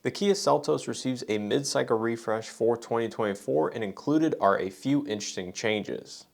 The Kia Seltos receives a mid-cycle refresh for 2024, and included are a few interesting changes.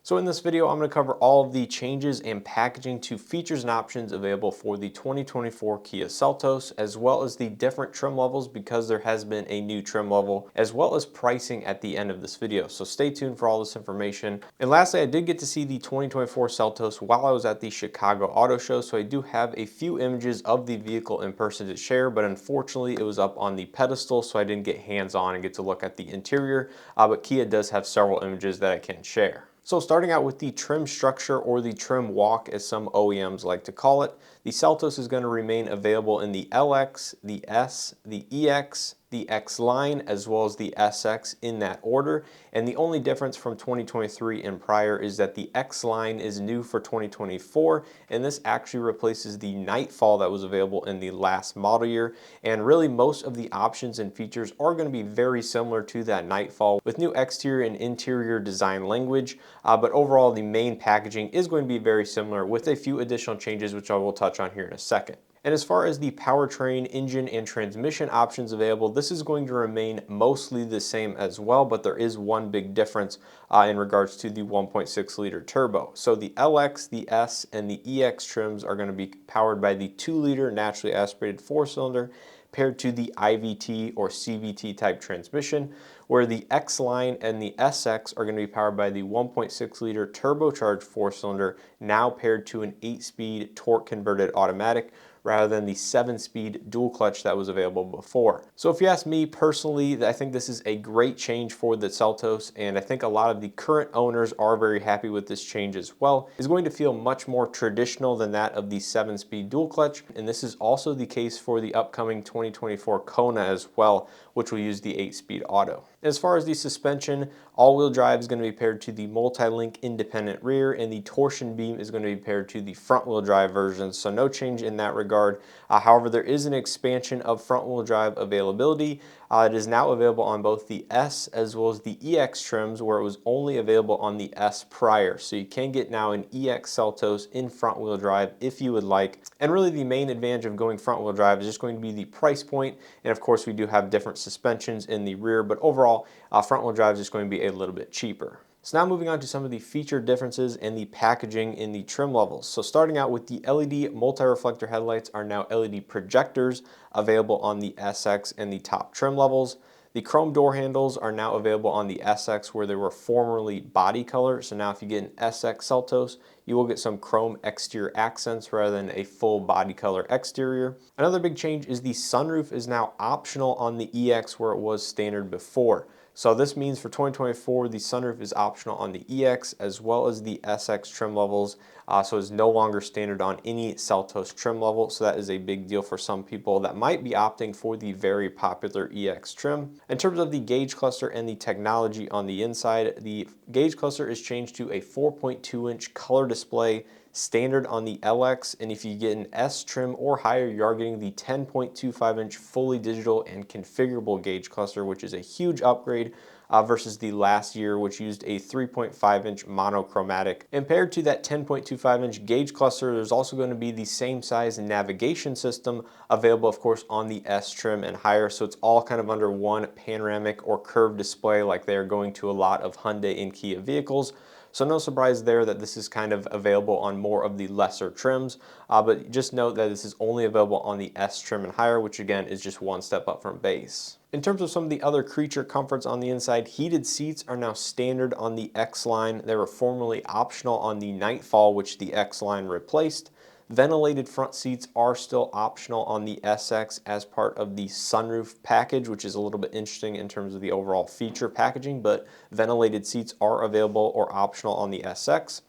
So in this video, I'm going to cover all of the changes and packaging to features and options available for the 2024 Kia Seltos, as well as the different trim levels because there has been a new trim level, as well as pricing at the end of this video. So stay tuned for all this information. And lastly, I did get to see the 2024 Seltos while I was at the Chicago Auto Show, so I do have a few images of the vehicle in person to share, but unfortunately it was up on the pedestal, so I didn't get hands-on and get to look at the interior, but Kia does have several images that I can share. So starting out with the trim structure, or the trim walk as some OEMs like to call it, the Seltos is going to remain available in the LX, the S, the EX, the X line, as well as the SX in that order. And the only difference from 2023 and prior is that the X line is new for 2024, and this actually replaces the Nightfall that was available in the last model year. And really most of the options and features are going to be very similar to that Nightfall, with new exterior and interior design language, but overall the main packaging is going to be very similar with a few additional changes which I will touch on here in a second. And as far as the powertrain, engine, and transmission options available, this is going to remain mostly the same as well, but there is one big difference in regards to the 1.6 liter turbo. So the LX, the S, and the EX trims are going to be powered by the 2 liter naturally aspirated 4-cylinder paired to the IVT or CVT type transmission, where the X line and the SX are going to be powered by the 1.6 liter turbocharged 4-cylinder, now paired to an 8-speed torque converted automatic, rather than the 7-speed dual clutch that was available before. So if you ask me personally, I think this is a great change for the Seltos, and I think a lot of the current owners are very happy with this change as well. It's going to feel much more traditional than that of the 7-speed dual clutch, and this is also the case for the upcoming 2024 Kona as well, which will use the 8-speed auto. As far as the suspension, all-wheel drive is going to be paired to the multi-link independent rear, and the torsion beam is going to be paired to the front-wheel drive version, so no change in that regard. However, there is an expansion of front-wheel drive availability. It is now available on both the S as well as the EX trims, where it was only available on the S prior. So you can get now an EX Seltos in front-wheel drive if you would like. And really the main advantage of going front-wheel drive is just going to be the price point. And of course we do have different suspensions in the rear, but overall front-wheel drive is just going to be a little bit cheaper. So now moving on to some of the feature differences and the packaging in the trim levels. So starting out with the LED multi-reflector headlights are now LED projectors available on the SX and the top trim levels. The chrome door handles are now available on the SX, where they were formerly body color. So now if you get an SX Seltos, you will get some chrome exterior accents rather than a full body color exterior. Another big change is the sunroof is now optional on the EX, where it was standard before. So this means for 2024, the sunroof is optional on the EX as well as the SX trim levels, so it's no longer standard on any Seltos trim level. So that is a big deal for some people that might be opting for the very popular EX trim. In terms of the gauge cluster and the technology on the inside, the gauge cluster is changed to a 4.2-inch color display, standard on the LX, and if you get an S trim or higher, you are getting the 10.25-inch fully digital and configurable gauge cluster, which is a huge upgrade versus the last year, which used a 3.5-inch monochromatic. And paired to that 10.25-inch gauge cluster, there's also going to be the same size navigation system available, of course, on the S trim and higher. So it's all kind of under one panoramic or curved display, like they are going to a lot of Hyundai and Kia vehicles. So no surprise there that this is kind of available on more of the lesser trims, but just note that this is only available on the S trim and higher, which again is just one step up from base. In terms of some of the other creature comforts on the inside, heated seats are now standard on the X line. They were formerly optional on the Nightfall, which the X line replaced. Ventilated front seats are still optional on the SX as part of the sunroof package, which is a little bit interesting in terms of the overall feature packaging, but ventilated seats are available or optional on the SX.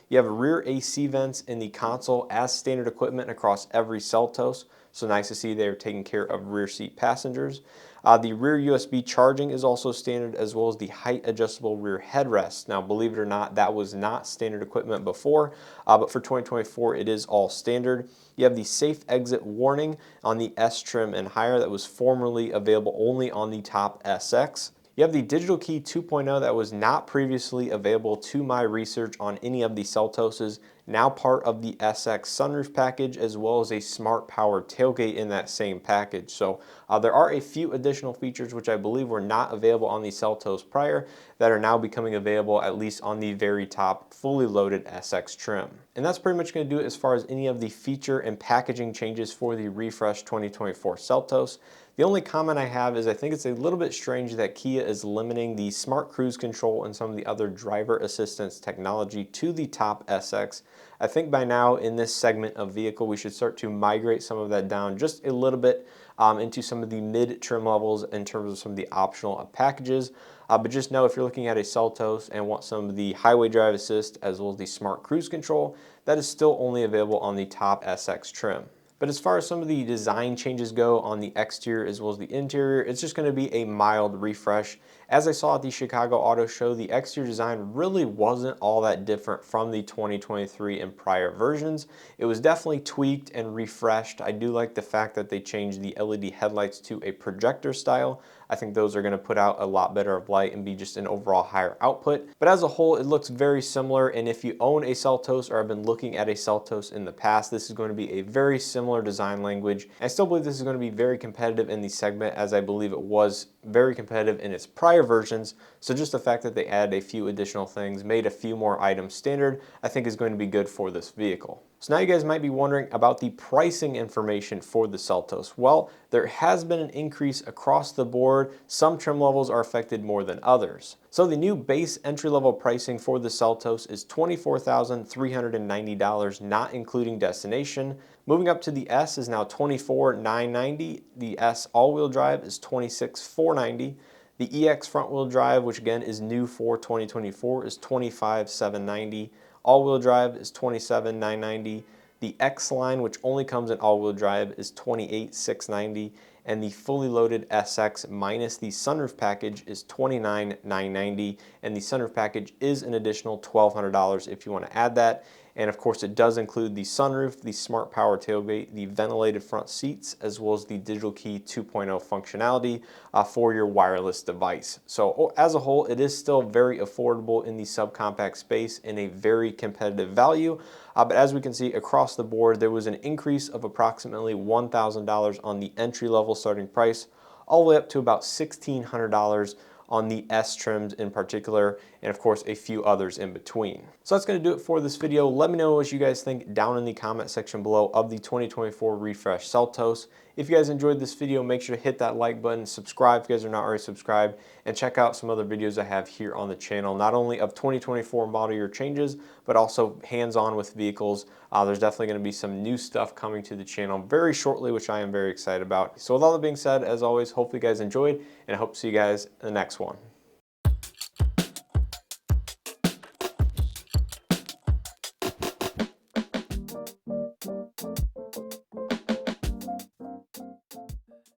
You have rear AC vents in the console as standard equipment across every Seltos, so nice to see they're taking care of rear seat passengers. The rear USB charging is also standard, as well as the height adjustable rear headrest. Now, believe it or not, that was not standard equipment before, but for 2024, it is all standard. You have the safe exit warning on the S trim and higher that was formerly available only on the top SX. You have the Digital Key 2.0 that was not previously available to my research on any of the Seltoses. now part of the SX sunroof package, as well as a smart power tailgate in that same package. So there are a few additional features which I believe were not available on the Seltos prior that are now becoming available, at least on the very top fully loaded SX trim. And that's pretty much going to do it as far as any of the feature and packaging changes for the refreshed 2024 Seltos. The only comment I have is I think it's a little bit strange that Kia is limiting the smart cruise control and some of the other driver assistance technology to the top SX. I think by now in this segment of vehicle we should start to migrate some of that down just a little bit into some of the mid trim levels in terms of some of the optional packages. But just know if you're looking at a Seltos and want some of the highway drive assist as well as the smart cruise control, that is still only available on the top SX trim. But as far as some of the design changes go on the exterior as well as the interior, it's just going to be a mild refresh. As I saw at the Chicago Auto Show, the exterior design really wasn't all that different from the 2023 and prior versions. It was definitely tweaked and refreshed. I do like the fact that they changed the LED headlights to a projector style. I think those are going to put out a lot better of light and be just an overall higher output. But as a whole, it looks very similar, and if you own a Seltos or have been looking at a Seltos in the past, this is going to be a very similar design language. I still believe this is going to be very competitive in the segment, as I believe it was very competitive in its prior versions. So just the fact that they added a few additional things, made a few more items standard, I think is going to be good for this vehicle. So now you guys might be wondering about the pricing information for the Seltos. Well, there has been an increase across the board. Some trim levels are affected more than others. So the new base entry-level pricing for the Seltos is $24,390, not including destination. Moving up to the S is now $24,990. The S all-wheel drive is $26,490. The EX front-wheel drive, which again is new for 2024, is $25,790. All-wheel drive is $27,990. The X line, which only comes in all-wheel drive, is $28,690. And the fully loaded SX minus the sunroof package is $29,990. And the sunroof package is an additional $1,200 if you want to add that. And of course, it does include the sunroof, the smart power tailgate, the ventilated front seats, as well as the digital key 2.0 functionality for your wireless device. So as a whole, it is still very affordable in the subcompact space in a very competitive value. But as we can see across the board, there was an increase of approximately $1,000 on the entry-level starting price, all the way up to about $1,600 on the S trims in particular, and of course a few others in between. So that's going to do it for this video. Let me know what you guys think down in the comment section below of the 2024 refresh Seltos. If you guys enjoyed this video, make sure to hit that like button, subscribe if you guys are not already subscribed, and check out some other videos I have here on the channel, not only of 2024 model year changes, but also hands-on with vehicles. There's definitely going to be some new stuff coming to the channel very shortly, which I am very excited about. So with all that being said, as always, hopefully you guys enjoyed, and I hope to see you guys in the next one.